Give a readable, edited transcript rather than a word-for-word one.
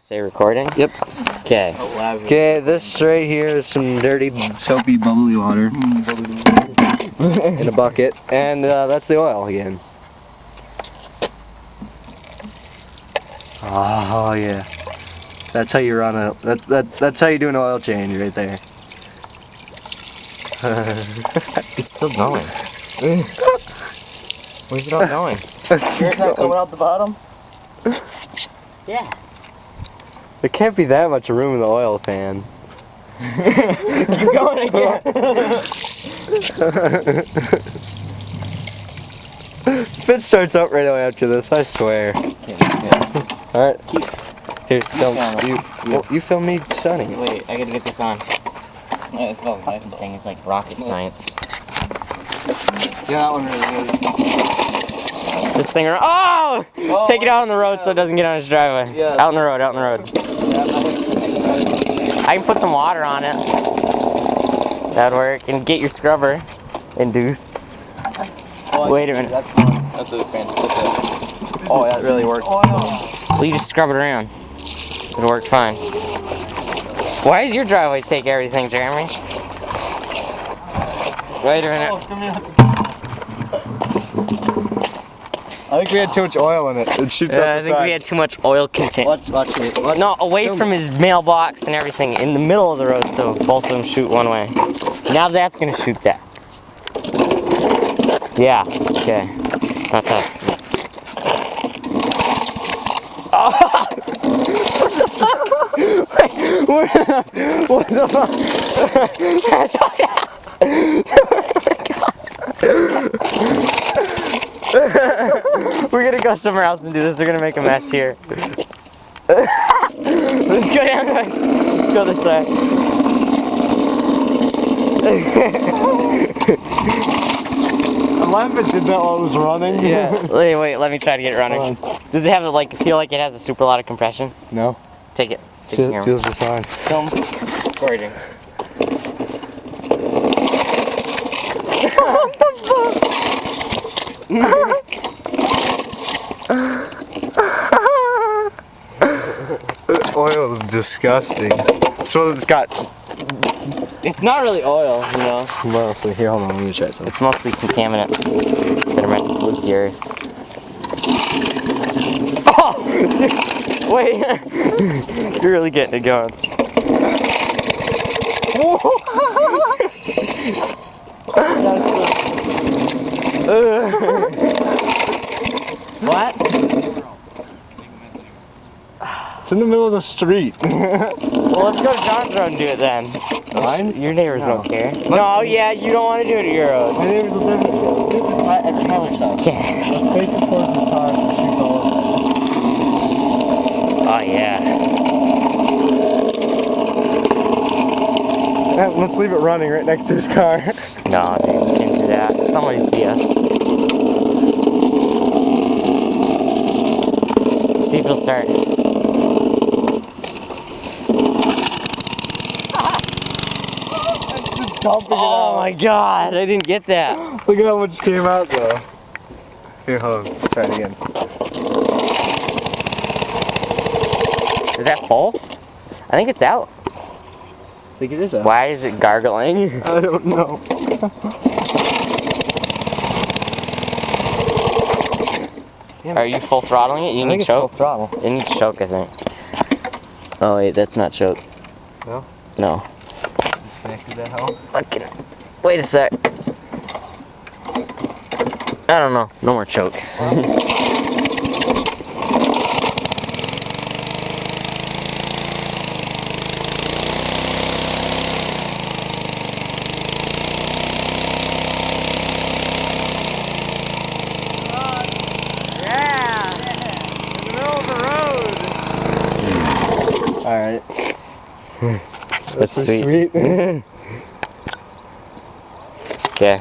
Say recording? Yep. Okay. Okay, this right here is some dirty, soapy, bubbly water in a bucket, and that's the oil again. Oh yeah, that's how you run a. That's how you do an oil change right there. It's still going. Where's it all going? It's not coming out the bottom? Yeah. There can't be that much room in the oil pan. Keep going, I guess. Fit starts up right away after this, I swear. Alright. Here, you film me stunning. Wait, I gotta get this on. Yeah, it's called The thing is like rocket science. Yeah, that one really is. This thing, oh! Take it out on the road so it doesn't get on his driveway. Yeah. Out on the road, out on the road. I can put some water on it. That'd work. And get your scrubber induced. Wait a minute. That's really fantastic. Oh, that really worked. Well, you just scrub it around. It'll work fine. Why does your driveway take everything, Jeremy? Wait a minute. I think we had too much oil in it. It shoots up the I think side. we had too much oil content. Watch it. No, away from his mailbox and everything, in the middle of the road, so both of them shoot one way. Now that's gonna shoot that. Yeah, okay. Not that. Oh! What the fuck? We're gonna go somewhere else and do this. We're gonna make a mess here. Let's go down. Let's go this way. I love it did that while it was running. Yeah. Wait, let me try to get it running. Does it have feel like it has a super lot of compression? No. Take it. Take the camera. Feels just fine. Film. Squirting. Oil is disgusting. So it's got. It's not really oil, you know. Mostly. Here, hold on. Let me try something. It's mostly contaminants that are meant to pollute the earth. Oh! Wait. You're really getting it going. What? It's in the middle of the street. Well, let's go to John's road and do it then. Mine? Your neighbors No. don't care. No, yeah, you don't want to do it at your road. My neighbors will definitely. At Tyler's house. Yeah. Let's face it towards his car. Shoots all over. Oh, yeah. Let's leave it running right next to his car. No, dude, you can't do that. Somebody would see us. See if it'll start. Dumping it Oh out. my god, I didn't get that. Look at how much came out though. Here, hold on. Try it again. Is that full? I think it's out. I think it is out. Why is it gargling? I don't know. Are you full throttling it? You I need think it's full choke? throttle. It needs choke, I think. Oh wait, that's not choke. No? No. Disconnected that hell? Fucking. Wait a sec. I don't know. No more choke. Alright. That's pretty sweet. sweet. Okay.